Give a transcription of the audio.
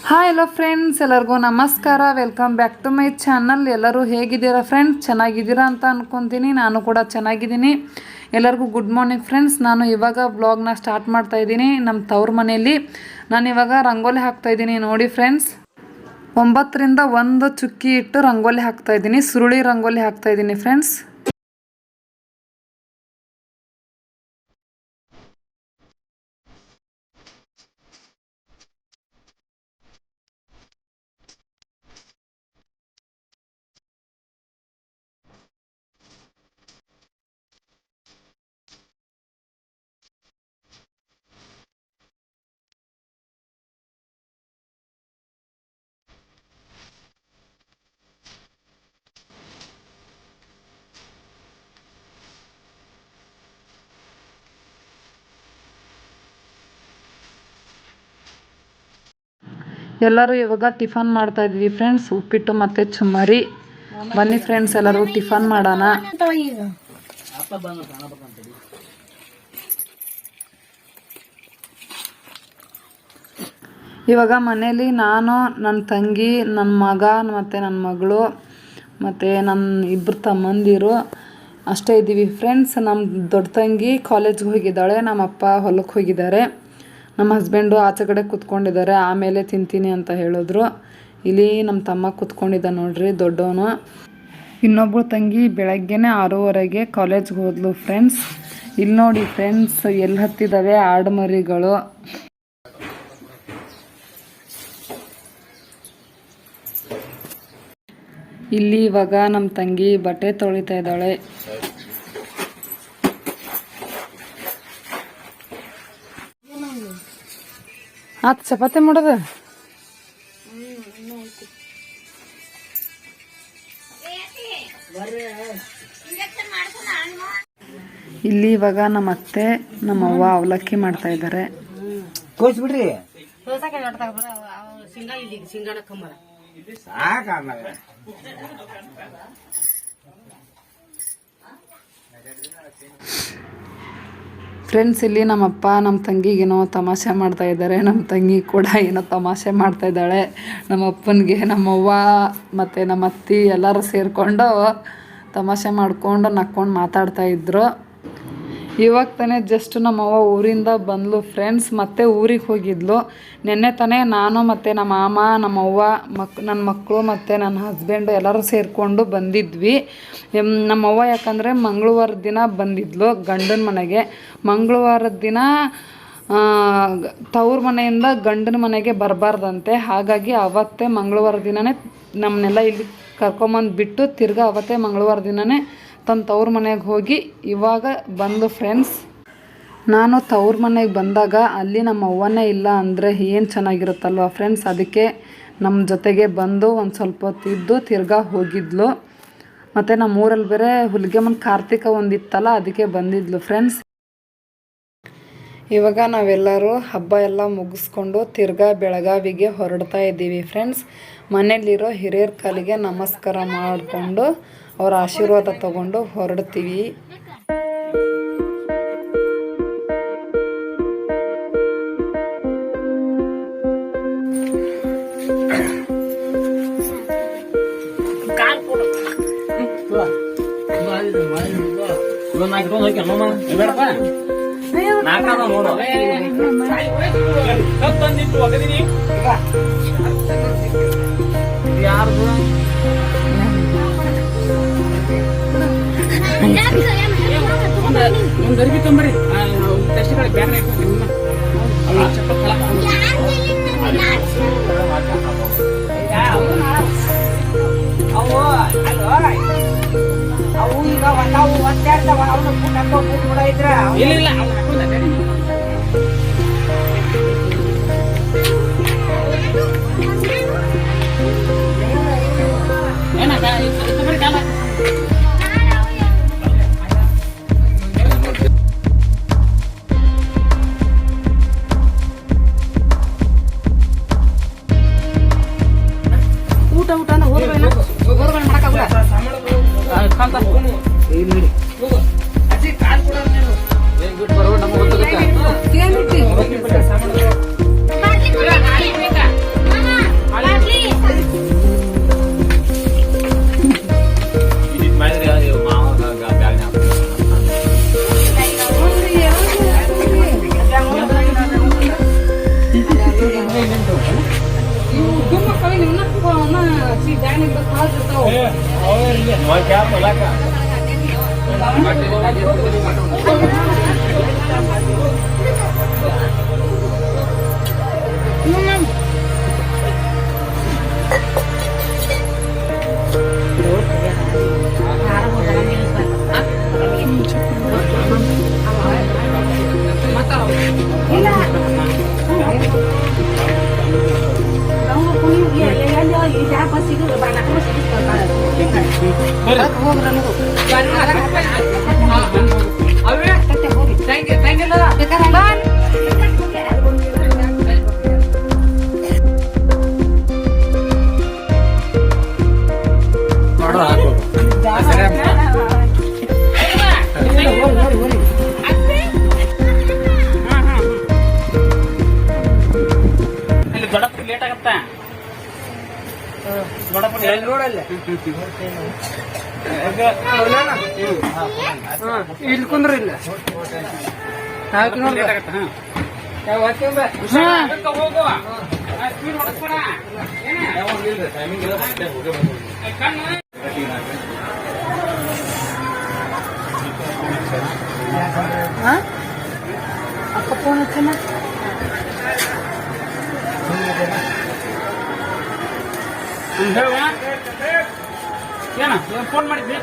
Hi hello friends, ಎಲ್ಲರಿಗೂ ನಮಸ್ಕಾರ. Welcome back to my channel. ಎಲ್ಲರೂ ಹೇಗಿದ್ದೀರಾ ಫ್ರೆಂಡ್ಸ್? ಚೆನ್ನಾಗಿದ್ದೀರಾ ಅಂತ ಅಂದ್ಕೊತೀನಿ. ನಾನು ಕೂಡ ಚೆನ್ನಾಗಿದ್ದೀನಿ. ಎಲ್ಲರಿಗೂ ಗುಡ್ ಮಾರ್ನಿಂಗ್ ಫ್ರೆಂಡ್ಸ್. ನಾನು ಇವಾಗ ವ್ಲಾಗ್ನ ಸ್ಟಾರ್ಟ್ ಮಾಡ್ತಾ ಇದ್ದೀನಿ ನಮ್ಮ ತವ್ರ ಮನೆಯಲ್ಲಿ. ನಾನು ಇವಾಗ ರಂಗೋಲಿ ಹಾಕ್ತಾಯಿದ್ದೀನಿ ನೋಡಿ ಫ್ರೆಂಡ್ಸ್. 9 ರಿಂದ 1 ಚುಕ್ಕಿ ಇಟ್ಟು ರಂಗೋಲಿ ಹಾಕ್ತಾಯಿದ್ದೀನಿ. ಸುರುಳಿ ರಂಗೋಲಿ ಹಾಕ್ತಾಯಿದ್ದೀನಿ ಫ್ರೆಂಡ್ಸ್. ಎಲ್ಲರೂ ಇವಾಗ ಟಿಫನ್ ಮಾಡ್ತಾ ಇದ್ವಿ ಫ್ರೆಂಡ್ಸ್. ಉಪ್ಪಿಟ್ಟು ಮತ್ತು ಚುಮ್ಮರಿ. ಬನ್ನಿ ಫ್ರೆಂಡ್ಸ್, ಎಲ್ಲರೂ ಟಿಫನ್ ಮಾಡೋಣ. ಇವಾಗ ಮನೇಲಿ ನಾನು, ನನ್ನ ತಂಗಿ, ನನ್ನ ಮಗ ಮತ್ತು ನನ್ನ ಮಗಳು ಮತ್ತು ನನ್ನ 2 ತಮ್ಮಂದಿರು ಅಷ್ಟೇ ಇದ್ದೀವಿ ಫ್ರೆಂಡ್ಸ್. ನಮ್ಮ ದೊಡ್ಡ ತಂಗಿ ಕಾಲೇಜ್ಗೆ ಹೋಗಿದ್ದಾಳೆ, ನಮ್ಮ ಅಪ್ಪ ಹೊಲಕ್ಕೆ ಹೋಗಿದ್ದಾರೆ, ನಮ್ಮ ಹಸ್ಬೆಂಡು ಆಚೆ ಕಡೆ ಕೂತ್ಕೊಂಡಿದ್ದಾರೆ. ಆಮೇಲೆ ತಿಂತೀನಿ ಅಂತ ಹೇಳಿದ್ರು. ಇಲ್ಲಿ ನಮ್ಮ ತಮ್ಮ ಕೂತ್ಕೊಂಡಿದ್ದ ನೋಡ್ರಿ, ದೊಡ್ಡವನು. ಇನ್ನೊಬ್ಬಳು ತಂಗಿ ಬೆಳಗ್ಗೆನೇ 6:30ಗೆ ಕಾಲೇಜ್ಗೆ ಹೋದ್ಲು ಫ್ರೆಂಡ್ಸ್. ಇಲ್ಲಿ ನೋಡಿ ಫ್ರೆಂಡ್ಸ್, ಎಲ್ಲಿ ಹತ್ತಿದ್ದಾವೆ ಆಡುಮರಿಗಳು. ಇಲ್ಲಿ ಇವಾಗ ನಮ್ಮ ತಂಗಿ ಬಟ್ಟೆ ತೊಳಿತಾ ಇದ್ದಾಳೆ. ಆತ್ ಚಪಾತಿ ಮಾಡೋದು. ಇಲ್ಲಿ ಇವಾಗ ನಮ್ಮ ಅತ್ತೆ, ನಮ್ಮ ಅವ್ವ ಅವಲಕ್ಕಿ ಮಾಡ್ತಾ ಇದ್ದಾರೆ. ಫ್ರೆಂಡ್ಸ್, ಇಲ್ಲಿ ನಮ್ಮಪ್ಪ ನಮ್ಮ ತಂಗಿಗೇನೋ ತಮಾಷೆ ಮಾಡ್ತಾ ಇದ್ದಾರೆ. ನಮ್ಮ ತಂಗಿ ಕೂಡ ಏನೋ ತಮಾಷೆ ಮಾಡ್ತಾ ಇದ್ದಾಳೆ. ನಮ್ಮ ಅಪ್ಪನಿಗೆ ನಮ್ಮವ್ವ ಮತ್ತು ನಮ್ಮ ಅತ್ತಿ ಎಲ್ಲರೂ ಸೇರಿಕೊಂಡು ತಮಾಷೆ ಮಾಡಿಕೊಂಡು ನಕ್ಕೊಂಡು ಮಾತಾಡ್ತಾ ಇದ್ರು. ಇವಾಗ ತಾನೇ ಜಸ್ಟ್ ನಮ್ಮವ್ವ ಊರಿಂದ ಬಂದ್ಲು ಫ್ರೆಂಡ್ಸ್. ಮತ್ತೆ ಊರಿಗೆ ಹೋಗಿದ್ಲು. ನೆನ್ನೆ ತಾನೇ ನಾನು ಮತ್ತು ನಮ್ಮ ಮಾಮ, ನಮ್ಮವ್ವ, ನನ್ನ ಮಕ್ಕಳು ಮತ್ತು ನನ್ನ ಹಸ್ಬೆಂಡು ಎಲ್ಲರೂ ಸೇರಿಕೊಂಡು ಬಂದಿದ್ವಿ. ನಮ್ಮವ್ವ ಯಾಕಂದರೆ ಮಂಗಳವಾರದ ದಿನ ಬಂದಿದ್ಲು ಗಂಡನ ಮನೆಗೆ. ಮಂಗಳವಾರದ ದಿನ ತವ್ರ ಮನೆಯಿಂದ ಗಂಡನ ಮನೆಗೆ ಬರಬಾರ್ದಂತೆ. ಹಾಗಾಗಿ ಅವತ್ತೇ ಮಂಗಳವಾರ ದಿನವೇ ನಮ್ಮನ್ನೆಲ್ಲ ಇಲ್ಲಿ ಕರ್ಕೊಂಬಂದು ಬಿಟ್ಟು ತಿರ್ಗಾ ಅವತ್ತೇ ಮಂಗಳವಾರ ದಿನವೇ ತನ್ನ ತವ್ರ ಮನೆಗೆ ಹೋಗಿ ಇವಾಗ ಬಂದು ಫ್ರೆಂಡ್ಸ್. ನಾನು ತವ್ರ ಮನೆಗೆ ಬಂದಾಗ ಅಲ್ಲಿ ನಮ್ಮ ಅವ್ವನೇ ಇಲ್ಲ ಅಂದರೆ ಏನು ಚೆನ್ನಾಗಿರುತ್ತಲ್ವ ಫ್ರೆಂಡ್ಸ್. ಅದಕ್ಕೆ ನಮ್ಮ ಜೊತೆಗೆ ಬಂದು ಒಂದು ಸ್ವಲ್ಪ ಹೊತ್ತು ಇದ್ದು ತಿರ್ಗಾ ಹೋಗಿದ್ಲು. ಮತ್ತು ನಮ್ಮ ಊರಲ್ಲಿ ಬೇರೆ ಹುಲಿಗೆಮ್ಮನ ಕಾರ್ತಿಕ ಒಂದಿತ್ತಲ್ಲ, ಅದಕ್ಕೆ ಬಂದಿದ್ಲು ಫ್ರೆಂಡ್ಸ್. ಇವಾಗ ನಾವೆಲ್ಲರೂ ಹಬ್ಬ ಎಲ್ಲ ಮುಗಿಸ್ಕೊಂಡು ತಿರ್ಗಾ ಬೆಳಗಾವಿಗೆ ಹೊರಡ್ತಾ ಇದ್ದೀವಿ ಫ್ರೆಂಡ್ಸ್. ಮನೇಲಿರೋ ಹಿರಿಯರ ಕಾಲಿಗೆ ನಮಸ್ಕಾರ ಮಾಡಿಕೊಂಡು ಅವರ ಆಶೀರ್ವಾದ ತಗೊಂಡು ಹೊರಡ್ತೀವಿ. ಅವು ಈಗ ಒತ್ತಾಡ್ತಾವ, ಅವನು ಕೂಡ ಇದ್ರ ಇಲ್ಲ ಊಟನ ಹೋದ್ರಲ್ಲ ಮಾಡಕ್ಕಾಗಲ್ಲ. ಅಜ್ಜಿ ಕಾಲ್ ಕೂಡ ಏನೈತಿ? ಇವು ಗುಮ್ಮಕ್ಕವೆ ನಿಮ್ಮನ್ನ ಡ್ಯಾನಿಂದ ಕಾದಿರ್ತಾವ ಲೇಟ್ ಆಗತ್ತ ನೋಡಲ್ಲ ಇಲ್ಲಿ ಕುಂದ್ರ ಇಲ್ಲ ಅಪ್ಪ ಫೋನ್ ಹಚ್ಚನ ಏನ ಫೋನ್ ಮಾಡಿದ್ದೆ